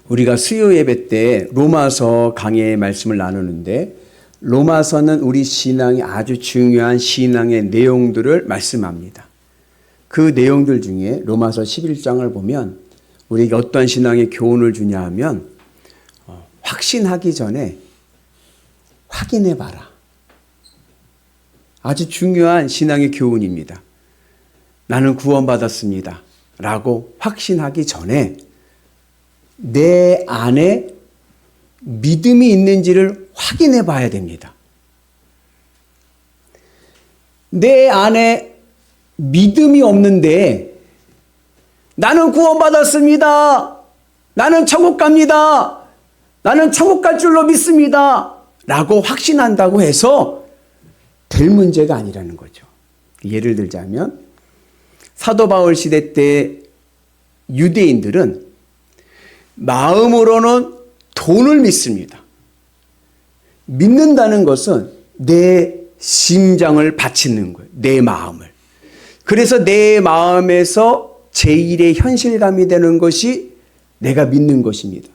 우리가 수요 예배 때 로마서 강해의 말씀을 나누는데 로마서는 우리 신앙이 아주 중요한 신앙의 내용들을 말씀합니다. 그 내용들 중에 로마서 11장을 보면 우리에게 어떤 신앙의 교훈을 주냐 하면 확신하기 전에 확인해 봐라. 아주 중요한 신앙의 교훈입니다. 나는 구원받았습니다. 라고 확신하기 전에 내 안에 믿음이 있는지를 확인해 봐야 됩니다. 내 안에 믿음이 없는데 나는 구원받았습니다. 나는 천국 갑니다. 나는 천국 갈 줄로 믿습니다. 라고 확신한다고 해서 될 문제가 아니라는 거죠. 예를 들자면 사도 바울 시대 때 유대인들은 마음으로는 돈을 믿습니다. 믿는다는 것은 내 심장을 바치는 거예요. 내 마음을. 그래서 내 마음에서 제1의 현실감이 되는 것이 내가 믿는 것입니다.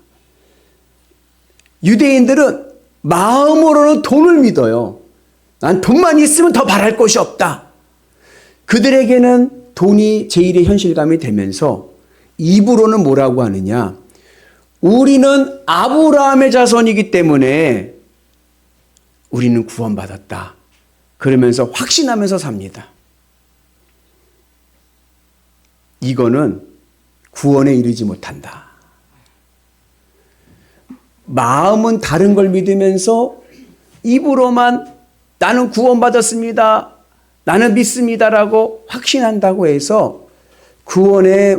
유대인들은 마음으로는 돈을 믿어요. 난 돈만 있으면 더 바랄 것이 없다. 그들에게는 돈이 제1의 현실감이 되면서 입으로는 뭐라고 하느냐? 우리는 아브라함의 자손이기 때문에 우리는 구원받았다. 그러면서 확신하면서 삽니다. 이거는 구원에 이르지 못한다. 마음은 다른 걸 믿으면서 입으로만 나는 구원받았습니다. 나는 믿습니다라고 확신한다고 해서 구원의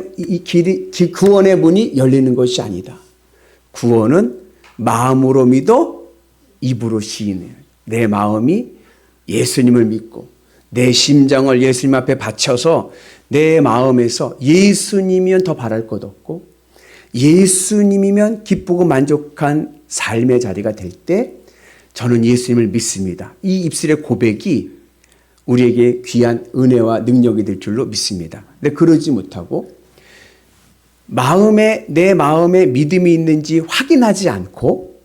문이 열리는 것이 아니다. 구원은 마음으로 믿어 입으로 시인해요. 내 마음이 예수님을 믿고 내 심장을 예수님 앞에 바쳐서 내 마음에서 예수님이면 더 바랄 것 없고 예수님이면 기쁘고 만족한 삶의 자리가 될 때 저는 예수님을 믿습니다. 이 입술의 고백이 우리에게 귀한 은혜와 능력이 될 줄로 믿습니다. 근데 그러지 못하고 내 마음에 믿음이 있는지 확인하지 않고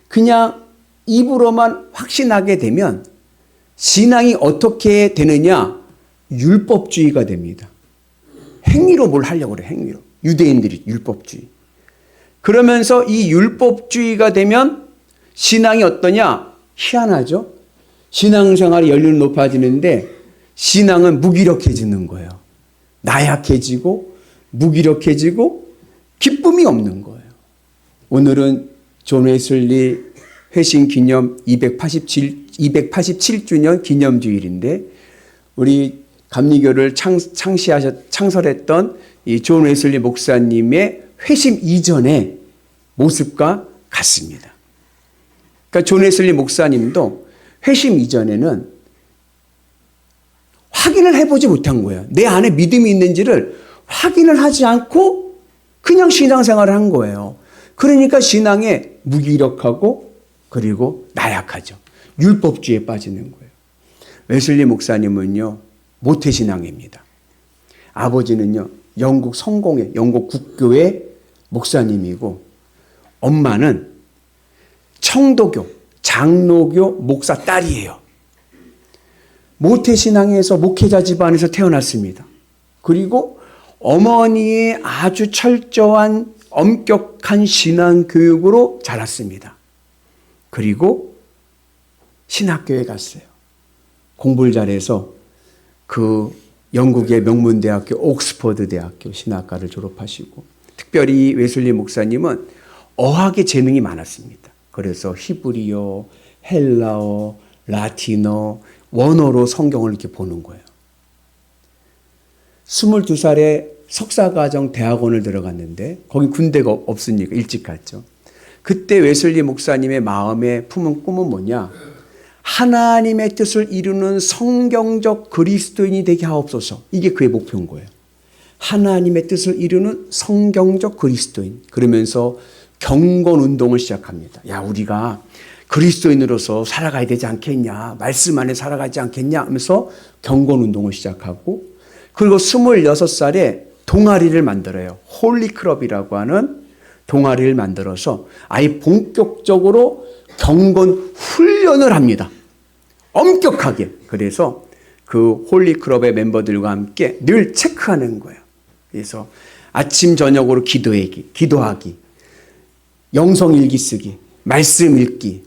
그냥 입으로만 확신하게 되면 신앙이 어떻게 되느냐? 율법주의가 됩니다. 행위로 뭘 하려고 그래, 행위로. 유대인들이 율법주의. 그러면서 이 율법주의가 되면 신앙이 어떠냐? 희한하죠? 신앙생활이 연륜 높아지는데 신앙은 무기력해지는 거예요. 나약해지고 무기력해지고 기쁨이 없는 거예요. 오늘은 존 웨슬리 회심 기념 287주년 기념주일인데 우리 감리교를 창설했던 이 존 웨슬리 목사님의 회심 이전의 모습과 같습니다. 그러니까 존 웨슬리 목사님도 회심 이전에는 확인을 해보지 못한 거예요. 내 안에 믿음이 있는지를 확인을 하지 않고 그냥 신앙생활을 한 거예요. 그러니까 신앙에 무기력하고 그리고 나약하죠. 율법주의에 빠지는 거예요. 웨슬리 목사님은요, 모태신앙입니다. 아버지는요, 영국 성공회, 영국 국교회 목사님이고 엄마는 청도교, 장로교 목사 딸이에요. 모태신앙에서 목회자 집안에서 태어났습니다. 그리고 어머니의 아주 철저한 엄격한 신앙교육으로 자랐습니다. 그리고 신학교에 갔어요. 공부를 잘해서 그 영국의 명문대학교 옥스퍼드 대학교 신학과를 졸업하시고 특별히 웨슬리 목사님은 어학의 재능이 많았습니다. 그래서 히브리어, 헬라어, 라틴어, 원어로 성경을 이렇게 보는 거예요. 22살에 석사과정 대학원을 들어갔는데 거기 군대가 없으니까 일찍 갔죠. 그때 웨슬리 목사님의 마음에 품은 꿈은 뭐냐? 하나님의 뜻을 이루는 성경적 그리스도인이 되게 하옵소서. 이게 그의 목표인 거예요. 하나님의 뜻을 이루는 성경적 그리스도인. 그러면서 경건 운동을 시작합니다. 야, 우리가 그리스도인으로서 살아가야 되지 않겠냐? 말씀 안에 살아가지 않겠냐? 하면서 경건 운동을 시작하고 그리고 26살에 동아리를 만들어요. 홀리클럽이라고 하는 동아리를 만들어서 아예 본격적으로 경건 훈련을 합니다. 엄격하게. 그래서 그 홀리클럽의 멤버들과 함께 늘 체크하는 거예요. 그래서 아침 저녁으로 기도하기, 영성일기 쓰기, 말씀 읽기.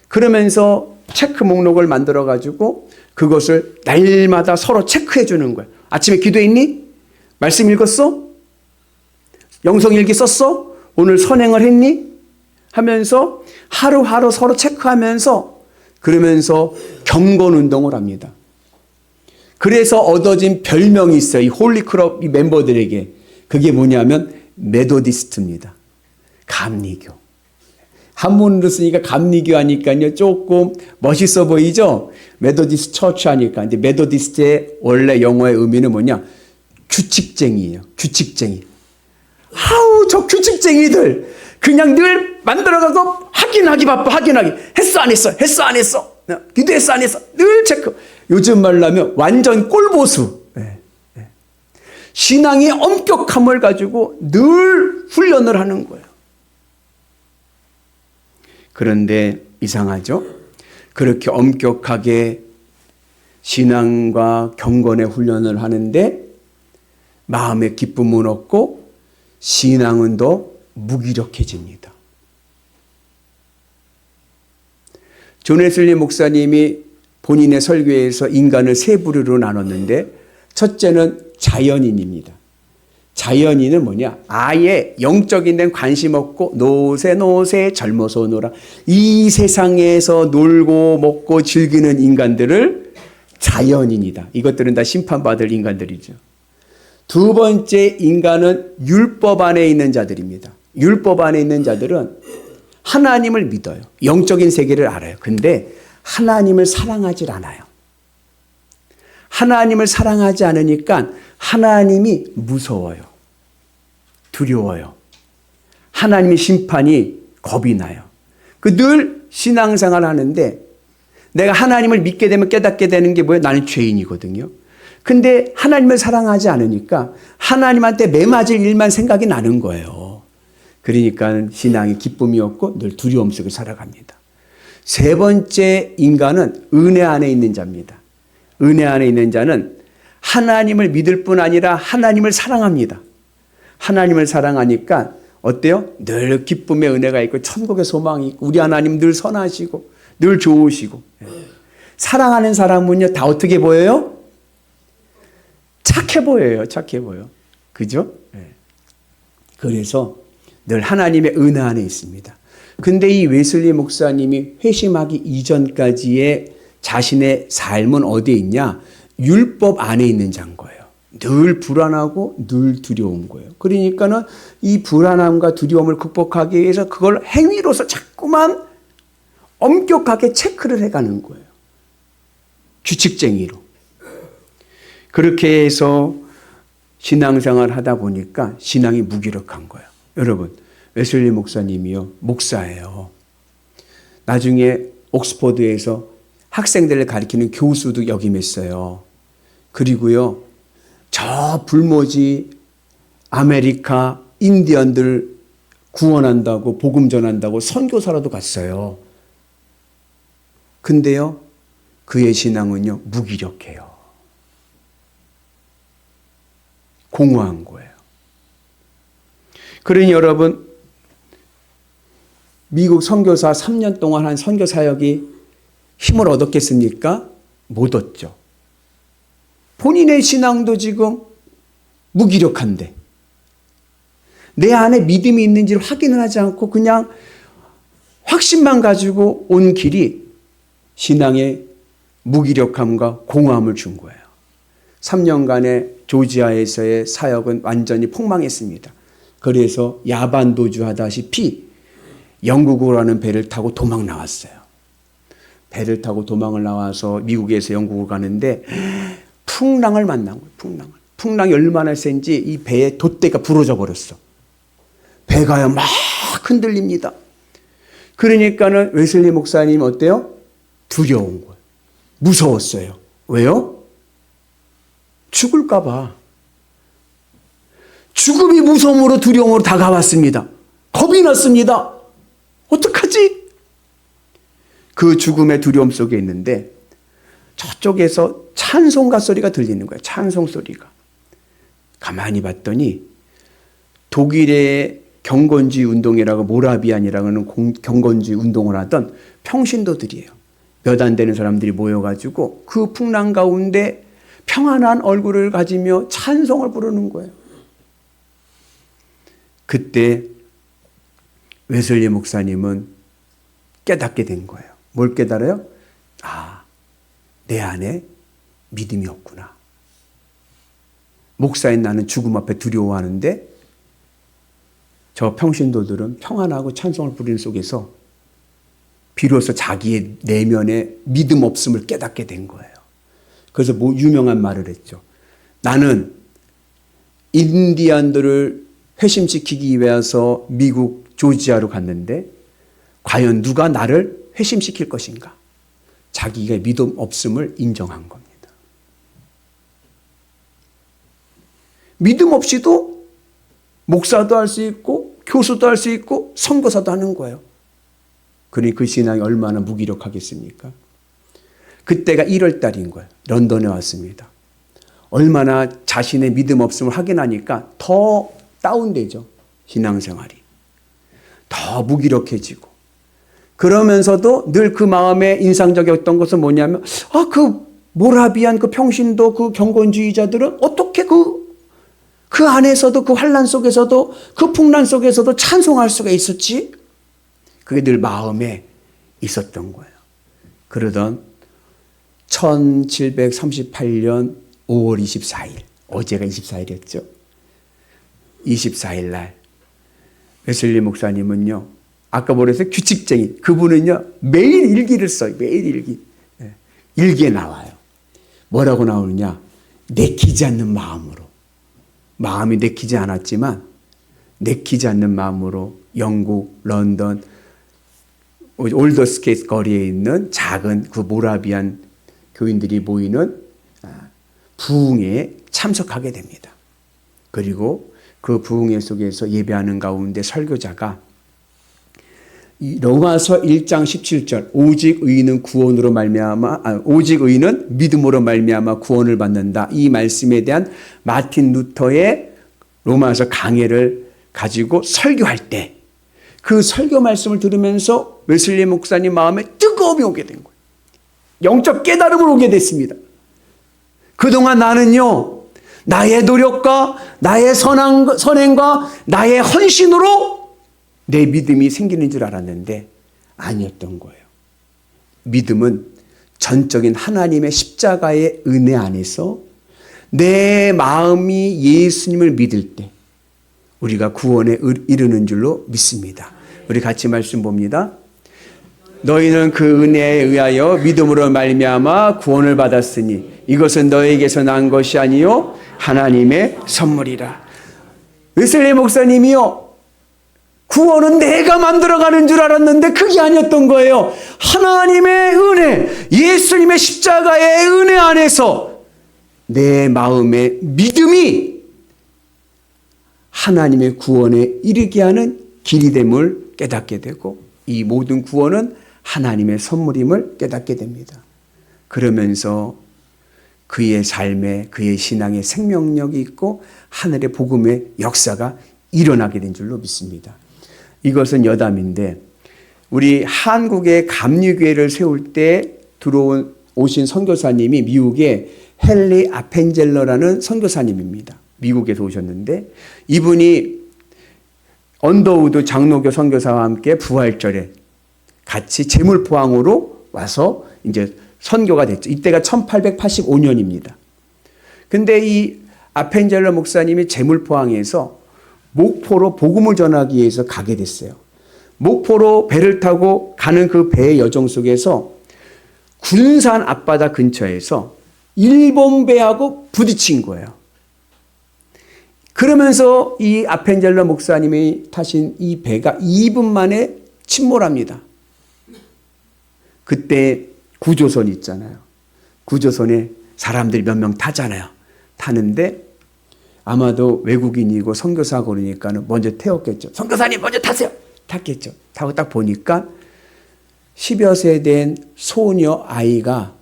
그러면서 체크 목록을 만들어 가지고 그것을 날마다 서로 체크해 주는 거예요. 아침에 기도했니? 말씀 읽었어? 영성일기 썼어? 오늘 선행을 했니? 하면서 하루하루 서로 체크하면서 그러면서 경건운동을 합니다. 그래서 얻어진 별명이 있어요. 이 홀리클럽 이 멤버들에게. 그게 뭐냐면 메도디스트입니다. 감리교. 한문으로 쓰니까 감리교 하니까요. 조금 멋있어 보이죠? 메도디스트 처치 하니까. 근데 메도디스트의 원래 영어의 의미는 뭐냐? 규칙쟁이에요. 규칙쟁이. 아우, 저 규칙쟁이들. 그냥 늘 만들어가서 확인하기 바빠. 확인하기. 했어 안 했어? 했어 안 했어? 기도했어 안 했어? 늘 체크. 요즘 말로 하면 완전 꼴보수. 신앙의 엄격함을 가지고 늘 훈련을 하는 거예요. 그런데 이상하죠? 그렇게 엄격하게 신앙과 경건의 훈련을 하는데 마음의 기쁨은 없고 신앙은 더 무기력해집니다. 존 웨슬리 목사님이 본인의 설교에서 인간을 세 부류로 나눴는데 첫째는 자연인입니다. 자연인은 뭐냐? 아예 영적인 데는 관심 없고 노세 젊어서 노라. 이 세상에서 놀고 먹고 즐기는 인간들을 자연인이다. 이것들은 다 심판받을 인간들이죠. 두 번째 인간은 율법 안에 있는 자들입니다. 율법 안에 있는 자들은 하나님을 믿어요. 영적인 세계를 알아요. 근데 하나님을 사랑하지 않아요. 하나님을 사랑하지 않으니까 하나님이 무서워요. 두려워요. 하나님의 심판이 겁이 나요. 그 늘 신앙생활 하는데 내가 하나님을 믿게 되면 깨닫게 되는 게 뭐예요? 나는 죄인이거든요. 근데 하나님을 사랑하지 않으니까 하나님한테 매맞을 일만 생각이 나는 거예요. 그러니까 신앙에 기쁨이 없고 늘 두려움 속에 살아갑니다. 세 번째 인간은 은혜 안에 있는 자입니다. 은혜 안에 있는 자는 하나님을 믿을 뿐 아니라 하나님을 사랑합니다. 하나님을 사랑하니까 어때요? 늘 기쁨의 은혜가 있고 천국의 소망이 있고 우리 하나님 늘 선하시고 늘 좋으시고. 사랑하는 사람은요 다 어떻게 보여요? 착해 보여요. 착해 보여. 그죠? 그래서 늘 하나님의 은혜 안에 있습니다. 근데 이 웨슬리 목사님이 회심하기 이전까지의 자신의 삶은 어디에 있냐? 율법 안에 있는 자인 거예요. 늘 불안하고 늘 두려운 거예요. 그러니까는 이 불안함과 두려움을 극복하기 위해서 그걸 행위로서 자꾸만 엄격하게 체크를 해가는 거예요. 규칙쟁이로. 그렇게 해서 신앙생활을 하다 보니까 신앙이 무기력한 거예요. 여러분, 웨슬리 목사님이요, 목사예요. 나중에 옥스퍼드에서 학생들을 가르치는 교수도 역임했어요. 그리고요, 저 불모지 아메리카 인디언들 구원한다고 복음 전한다고 선교사라도 갔어요. 근데요, 그의 신앙은요, 무기력해요. 공허한 거예요. 그러니 여러분, 미국 선교사 3년 동안 한 선교 사역이 힘을 얻었겠습니까? 못 얻죠. 본인의 신앙도 지금 무기력한데 내 안에 믿음이 있는지를 확인을 하지 않고 그냥 확신만 가지고 온 길이 신앙의 무기력함과 공허함을 준 거예요. 3년간의 조지아에서의 사역은 완전히 폭망했습니다. 그래서 야반도주 하다시피 영국으로 가는 배를 타고 도망 나왔어요. 배를 타고 도망을 나와서 미국에서 영국으로 가는데 풍랑을 만난 거예요. 풍랑이 얼마나 센지 이 배의 돛대가 부러져 버렸어. 배가요 막 흔들립니다. 그러니까는 웨슬리 목사님 어때요? 두려운 거예요. 무서웠어요. 왜요? 죽을까 봐. 죽음이 무서움으로 두려움으로 다가왔습니다. 겁이 났습니다. 어떡하지? 그 죽음의 두려움 속에 있는데 저쪽에서 찬송가 소리가 들리는 거예요. 찬송 소리가. 가만히 봤더니 독일의 경건주의 운동이라고 모라비안이라고 하는 경건주의 운동을 하던 평신도들이에요. 몇 안 되는 사람들이 모여가지고 그 풍랑 가운데 평안한 얼굴을 가지며 찬송을 부르는 거예요. 그때 웨슬리 목사님은 깨닫게 된 거예요. 뭘 깨달아요? 아, 내 안에 믿음이 없구나. 목사인 나는 죽음 앞에 두려워하는데 저 평신도들은 평안하고 찬송을 부르는 속에서 비로소 자기의 내면의 믿음 없음을 깨닫게 된 거예요. 그래서 뭐 유명한 말을 했죠. 나는 인디안들을 회심시키기 위해서 미국 조지아로 갔는데 과연 누가 나를 회심시킬 것인가? 자기가 믿음 없음을 인정한 겁니다. 믿음 없이도 목사도 할 수 있고 교수도 할 수 있고 선교사도 하는 거예요. 그러니 그 신앙이 얼마나 무기력하겠습니까? 그때가 1월 달인 거예요. 런던에 왔습니다. 얼마나 자신의 믿음 없음을 확인하니까 더 다운되죠. 신앙생활이. 더 무기력해지고. 그러면서도 늘 그 마음에 인상적이었던 것은 뭐냐면 그 모라비안 그 평신도 그 경건주의자들은 어떻게 그 안에서도 그 환난 속에서도 그 풍란 속에서도 찬송할 수가 있었지? 그게 늘 마음에 있었던 거예요. 그러던 1738년 5월 24일, 어제가 24일이었죠. 24일 날 웨슬리 목사님은요, 아까 뭐랬어요? 규칙쟁이. 그분은요, 매일 일기를 써요. 매일 일기. 일기에 나와요. 뭐라고 나오느냐? 내키지 않는 마음으로. 마음이 내키지 않았지만 내키지 않는 마음으로 영국, 런던, 올더스케이트 거리에 있는 작은 그 모라비안 교인들이 모이는 부흥회에 참석하게 됩니다. 그리고 그 부흥회 속에서 예배하는 가운데 설교자가 로마서 1장 17절 오직 의인은 구원으로 말미암아 오직 의인은 믿음으로 말미암아 구원을 받는다. 이 말씀에 대한 마틴 루터의 로마서 강해를 가지고 설교할 때 그 설교 말씀을 들으면서 웨슬리 목사님 마음에 뜨거움이 오게 된 거예요. 영적 깨달음을 오게 됐습니다. 그동안 나는요, 나의 노력과 나의 선행과 나의 헌신으로 내 믿음이 생기는 줄 알았는데 아니었던 거예요. 믿음은 전적인 하나님의 십자가의 은혜 안에서 내 마음이 예수님을 믿을 때 우리가 구원에 이르는 줄로 믿습니다. 우리 같이 말씀 봅니다. 너희는 그 은혜에 의하여 믿음으로 말미암아 구원을 받았으니 이것은 너에게서 난 것이 아니요 하나님의 선물이라. 웨슬리 목사님이요, 구원은 내가 만들어가는 줄 알았는데 그게 아니었던 거예요. 하나님의 은혜, 예수님의 십자가의 은혜 안에서 내 마음의 믿음이 하나님의 구원에 이르게 하는 길이 됨을 깨닫게 되고 이 모든 구원은 하나님의 선물임을 깨닫게 됩니다. 그러면서 그의 삶에 그의 신앙에 생명력이 있고 하늘의 복음의 역사가 일어나게 된 줄로 믿습니다. 이것은 여담인데 우리 한국의 감리교회를 세울 때 오신 선교사님이 미국의 헨리 아펜젤러라는 선교사님입니다. 미국에서 오셨는데 이분이 언더우드 장로교 선교사와 함께 부활절에 같이 제물포항으로 와서 이제 선교가 됐죠. 이때가 1885년입니다. 근데 이 아펜젤러 목사님이 제물포항에서 목포로 복음을 전하기 위해서 가게 됐어요. 목포로 배를 타고 가는 그 배의 여정 속에서 군산 앞바다 근처에서 일본 배하고 부딪힌 거예요. 그러면서 이 아펜젤러 목사님이 타신 이 배가 2분 만에 침몰합니다. 그때 구조선 있잖아요. 구조선에 사람들이 몇 명 타잖아요. 타는데 아마도 외국인이고 선교사고 그러니까는 먼저 태웠겠죠. 선교사님 먼저 타세요. 탔겠죠. 타고 딱 보니까 10여 세 된 소녀 아이가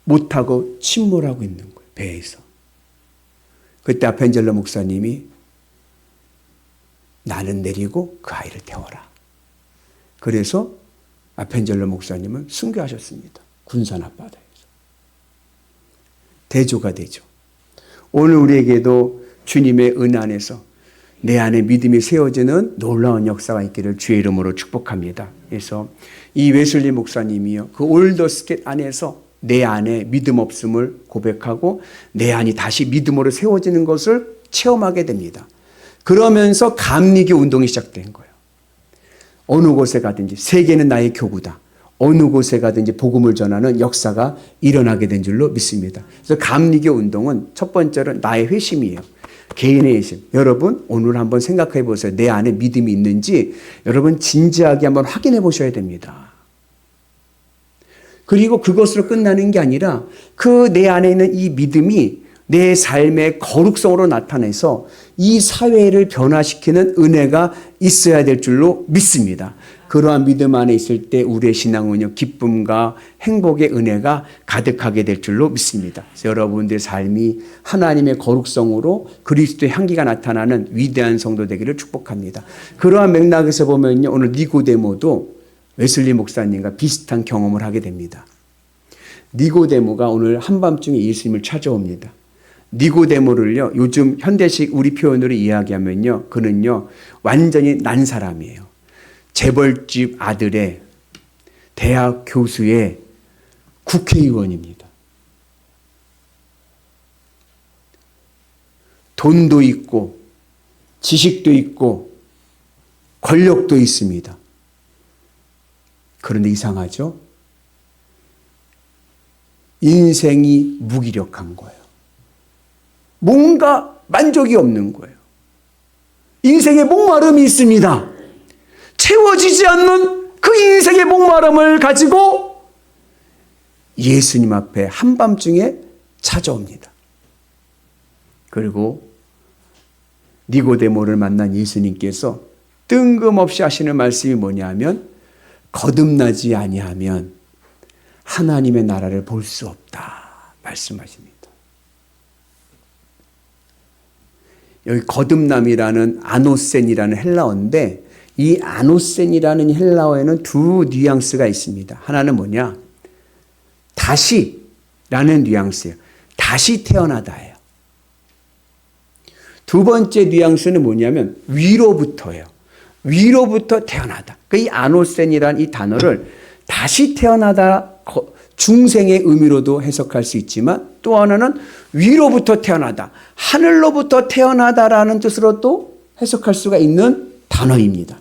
못 타고 침몰하고 있는 거예요. 배에서. 그때 아펜젤러 목사님이 나는 내리고 그 아이를 태워라. 그래서 아펜젤러 목사님은 순교하셨습니다. 군산 앞바다에서. 대조가 되죠. 오늘 우리에게도 주님의 은혜 안에서 내 안에 믿음이 세워지는 놀라운 역사가 있기를 주의 이름으로 축복합니다. 그래서 이 웨슬리 목사님이요, 그 올더스켓 안에서 내 안에 믿음 없음을 고백하고 내 안이 다시 믿음으로 세워지는 것을 체험하게 됩니다. 그러면서 감리교 운동이 시작된 거예요. 어느 곳에 가든지 세계는 나의 교구다. 어느 곳에 가든지 복음을 전하는 역사가 일어나게 된 줄로 믿습니다. 그래서 감리교 운동은 첫 번째로 나의 회심이에요. 개인의 회심. 여러분 오늘 한번 생각해 보세요. 내 안에 믿음이 있는지 여러분 진지하게 한번 확인해 보셔야 됩니다. 그리고 그것으로 끝나는 게 아니라 그 내 안에 있는 이 믿음이 내 삶의 거룩성으로 나타내서 이 사회를 변화시키는 은혜가 있어야 될 줄로 믿습니다. 그러한 믿음 안에 있을 때 우리의 신앙은요, 기쁨과 행복의 은혜가 가득하게 될 줄로 믿습니다. 그래서 여러분들의 삶이 하나님의 거룩성으로 그리스도의 향기가 나타나는 위대한 성도 되기를 축복합니다. 그러한 맥락에서 보면요, 오늘 니고데모도 웨슬리 목사님과 비슷한 경험을 하게 됩니다. 니고데모가 오늘 한밤중에 예수님을 찾아옵니다. 니고데모를요, 요즘 현대식 우리 표현으로 이야기하면요, 그는요, 완전히 난 사람이에요. 재벌집 아들의 대학 교수의 국회의원입니다. 돈도 있고, 지식도 있고, 권력도 있습니다. 그런데 이상하죠? 인생이 무기력한 거예요. 뭔가 만족이 없는 거예요. 인생에 목마름이 있습니다. 채워지지 않는 그 인생의 목마름을 가지고 예수님 앞에 한밤중에 찾아옵니다. 그리고 니고데모를 만난 예수님께서 뜬금없이 하시는 말씀이 뭐냐면 거듭나지 아니하면 하나님의 나라를 볼 수 없다 말씀하십니다. 여기 거듭남이라는 아노센이라는 헬라어인데 이 아노센이라는 헬라어에는 두 뉘앙스가 있습니다. 하나는 뭐냐? 다시라는 뉘앙스예요. 다시 태어나다예요. 두 번째 뉘앙스는 뭐냐면 위로부터예요. 위로부터 태어나다. 이 아노센이라는 이 단어를 다시 태어나다 중생의 의미로도 해석할 수 있지만 또 하나는 위로부터 태어나다, 하늘로부터 태어나다라는 뜻으로도 해석할 수가 있는 단어입니다.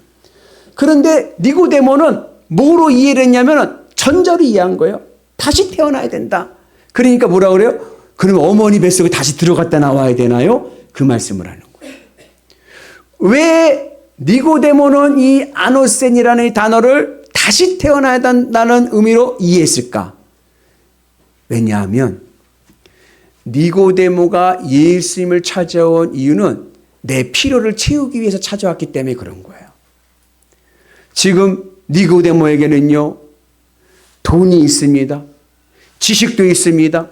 그런데 니고데모는 뭐로 이해를 했냐면 전자로 이해한 거예요. 다시 태어나야 된다. 그러니까 뭐라 그래요? 그러면 어머니 뱃속에 다시 들어갔다 나와야 되나요? 그 말씀을 하는 거예요. 왜 니고데모는 이 아노센이라는 이 단어를 다시 태어나야 된다는 의미로 이해했을까? 왜냐하면 니고데모가 예수님을 찾아온 이유는 내 필요를 채우기 위해서 찾아왔기 때문에 그런 거예요. 지금 니고데모에게는요, 돈이 있습니다. 지식도 있습니다.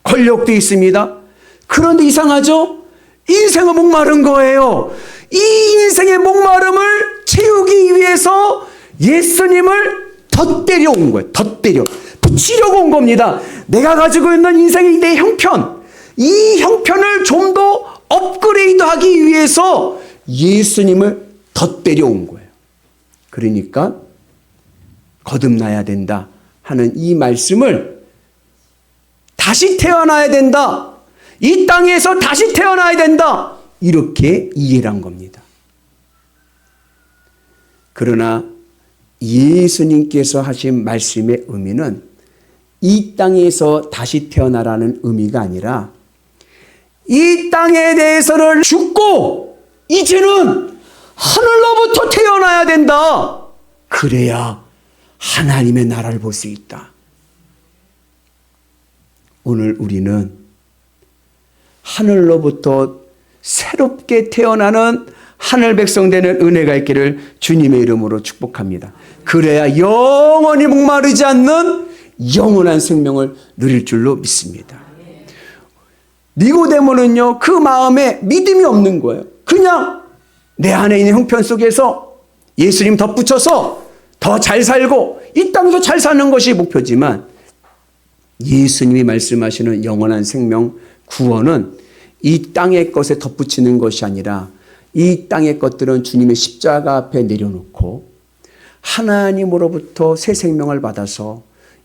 권력도 있습니다. 그런데 이상하죠? 인생은 목마른 거예요. 이 인생의 목마름을 채우기 위해서 예수님을 덧대려 온 거예요. 덧대려. 붙이려고 온 겁니다. 내가 가지고 있는 인생의 내 형편, 이 형편을 좀 더 업그레이드 하기 위해서 예수님을 덧대려 온 거예요. 그러니까 거듭나야 된다 하는 이 말씀을 다시 태어나야 된다. 이 땅에서 다시 태어나야 된다. 이렇게 이해를 한 겁니다. 그러나 예수님께서 하신 말씀의 의미는 이 땅에서 다시 태어나라는 의미가 아니라 이 땅에 대해서는 죽고 이제는 하늘로부터 태어나야 된다. 그래야 하나님의 나라를 볼 수 있다. 오늘 우리는 하늘로부터 새롭게 태어나는 하늘 백성 되는 은혜가 있기를 주님의 이름으로 축복합니다. 그래야 영원히 목마르지 않는 영원한 생명을 누릴 줄로 믿습니다. 니고데모는요, 그 마음에 믿음이 없는 거예요. 그냥 내 안에 있는 형편 속에서 예수님 덧붙여서 더 잘 살고 이 땅에서 잘 사는 것이 목표지만, 예수님이 말씀하시는 영원한 생명, 구원은 이 땅의 것에 덧붙이는 것이 아니라 이 땅의 것들은 주님의 십자가 앞에 내려놓고 하나님으로부터 새 생명을 받아서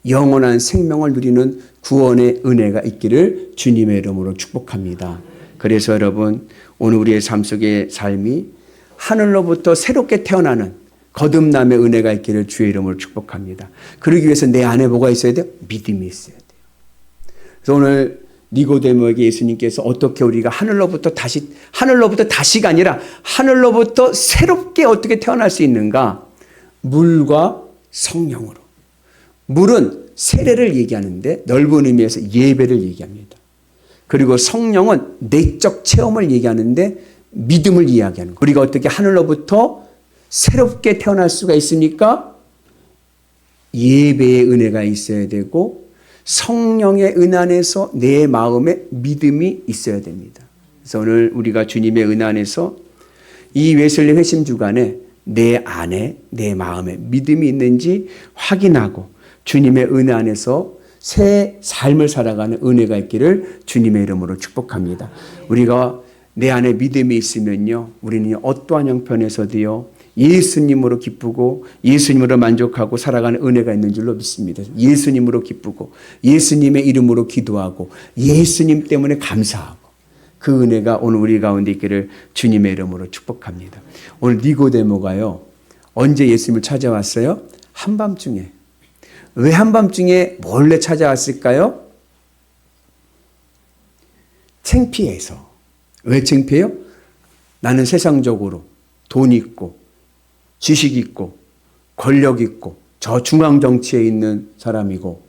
영원한 생명을 누리는 구원의 은혜가 있기를 주님의 이름으로 축복합니다. 그래서 여러분, 오늘 우리의 삶 속의 삶이 하늘로부터 새롭게 태어나는 거듭남의 은혜가 있기를 주의 이름으로 축복합니다. 그러기 위해서 내 안에 뭐가 있어야 돼요? 믿음이 있어야 돼요. 그래서 오늘 니고데모에게 예수님께서 어떻게 우리가 하늘로부터 다시가 아니라 하늘로부터 새롭게 어떻게 태어날 수 있는가? 물과 성령으로. 물은 세례를 얘기하는데 넓은 의미에서 예배를 얘기합니다. 그리고 성령은 내적 체험을 얘기하는데 믿음을 이야기하는 거예요. 우리가 어떻게 하늘로부터 새롭게 태어날 수가 있습니까? 예배의 은혜가 있어야 되고 성령의 은 안에서 내 마음에 믿음이 있어야 됩니다. 그래서 오늘 우리가 주님의 은 안에서 이 웨슬리 회심 주간에 내 안에 내 마음에 믿음이 있는지 확인하고 주님의 은혜 안에서 새 삶을 살아가는 은혜가 있기를 주님의 이름으로 축복합니다. 우리가 내 안에 믿음이 있으면요, 우리는 어떠한 형편에서도요 예수님으로 기쁘고 예수님으로 만족하고 살아가는 은혜가 있는 줄로 믿습니다. 예수님으로 기쁘고 예수님의 이름으로 기도하고 예수님 때문에 감사하고 그 은혜가 오늘 우리 가운데 있기를 주님의 이름으로 축복합니다. 오늘 니고데모가요, 언제 예수님을 찾아왔어요? 한밤중에. 왜 한밤중에 몰래 찾아왔을까요? 창피해서. 왜 창피해요? 나는 세상적으로 돈 있고 지식 있고 권력 있고 저 중앙 정치에 있는 사람이고,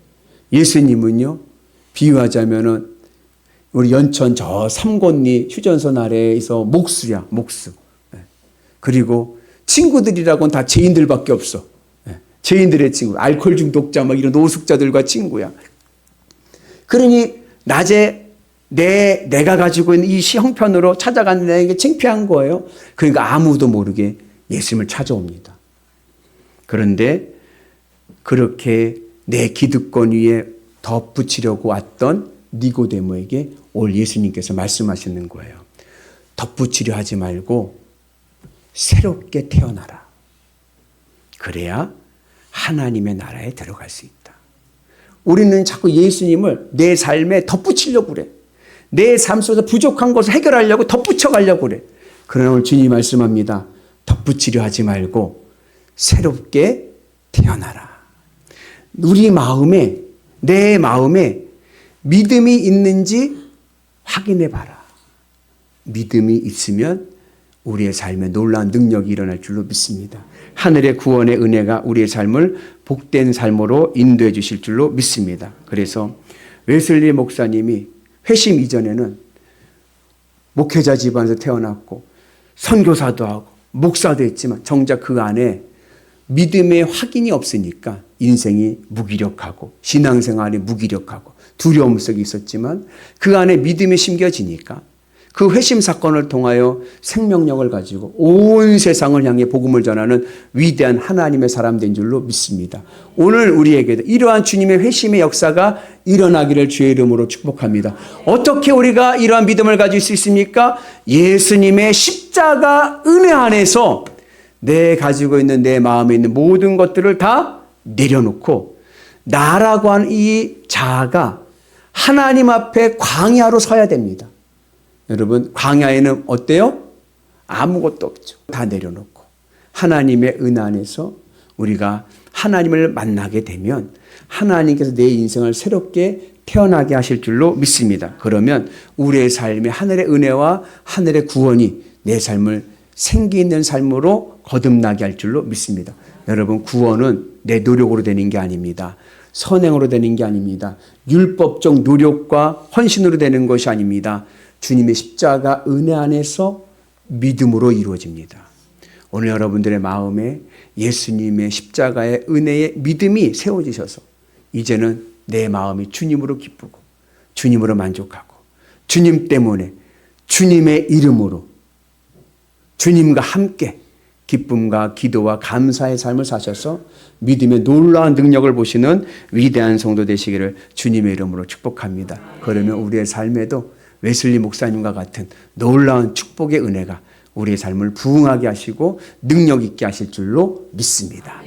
예수님은요, 비유하자면은 우리 연천 저 삼곤리 휴전선 아래에서 목수야, 목수. 그리고 친구들이라고는 다 죄인들밖에 없어. 죄인들의 친구, 알코올 중독자 막 이런 노숙자들과 친구야. 그러니 낮에 내가 가지고 있는 이 형편으로 찾아가는 게 창피한 거예요. 그러니까 아무도 모르게 예수님을 찾아옵니다. 그런데 그렇게 내 기득권 위에 덧붙이려고 왔던 니고데모에게 오늘 예수님께서 말씀하시는 거예요. 덧붙이려 하지 말고 새롭게 태어나라. 그래야 하나님의 나라에 들어갈 수 있다. 우리는 자꾸 예수님을 내 삶에 덧붙이려고 그래. 내 삶 속에서 부족한 것을 해결하려고 덧붙여가려고 그래. 그러나 오늘 주님이 말씀합니다. 덧붙이려 하지 말고 새롭게 태어나라. 우리 마음에, 내 마음에 믿음이 있는지 확인해 봐라. 믿음이 있으면 우리의 삶에 놀라운 능력이 일어날 줄로 믿습니다. 하늘의 구원의 은혜가 우리의 삶을 복된 삶으로 인도해 주실 줄로 믿습니다. 그래서 웨슬리 목사님이 회심 이전에는 목회자 집안에서 태어났고 선교사도 하고 목사도 했지만 정작 그 안에 믿음의 확인이 없으니까 인생이 무기력하고 신앙생활이 무기력하고 두려움 속에 있었지만 그 안에 믿음이 심겨지니까 그 회심 사건을 통하여 생명력을 가지고 온 세상을 향해 복음을 전하는 위대한 하나님의 사람 된 줄로 믿습니다. 오늘 우리에게도 이러한 주님의 회심의 역사가 일어나기를 주의 이름으로 축복합니다. 어떻게 우리가 이러한 믿음을 가질 수 있습니까? 예수님의 십자가 은혜 안에서 내 가지고 있는 내 마음에 있는 모든 것들을 다 내려놓고 나라고 하는 이 자아가 하나님 앞에 광야로 서야 됩니다. 여러분, 광야에는 어때요? 아무것도 없죠. 다 내려놓고 하나님의 은 안에서 우리가 하나님을 만나게 되면 하나님께서 내 인생을 새롭게 태어나게 하실 줄로 믿습니다. 그러면 우리의 삶에 하늘의 은혜와 하늘의 구원이 내 삶을 생기 있는 삶으로 거듭나게 할 줄로 믿습니다. 여러분, 구원은 내 노력으로 되는 게 아닙니다. 선행으로 되는 게 아닙니다. 율법적 노력과 헌신으로 되는 것이 아닙니다. 주님의 십자가 은혜 안에서 믿음으로 이루어집니다. 오늘 여러분들의 마음에 예수님의 십자가의 은혜의 믿음이 세워지셔서 이제는 내 마음이 주님으로 기쁘고 주님으로 만족하고 주님 때문에 주님의 이름으로 주님과 함께 기쁨과 기도와 감사의 삶을 사셔서 믿음의 놀라운 능력을 보시는 위대한 성도 되시기를 주님의 이름으로 축복합니다. 그러면 우리의 삶에도 웨슬리 목사님과 같은 놀라운 축복의 은혜가 우리의 삶을 부흥하게 하시고 능력 있게 하실 줄로 믿습니다.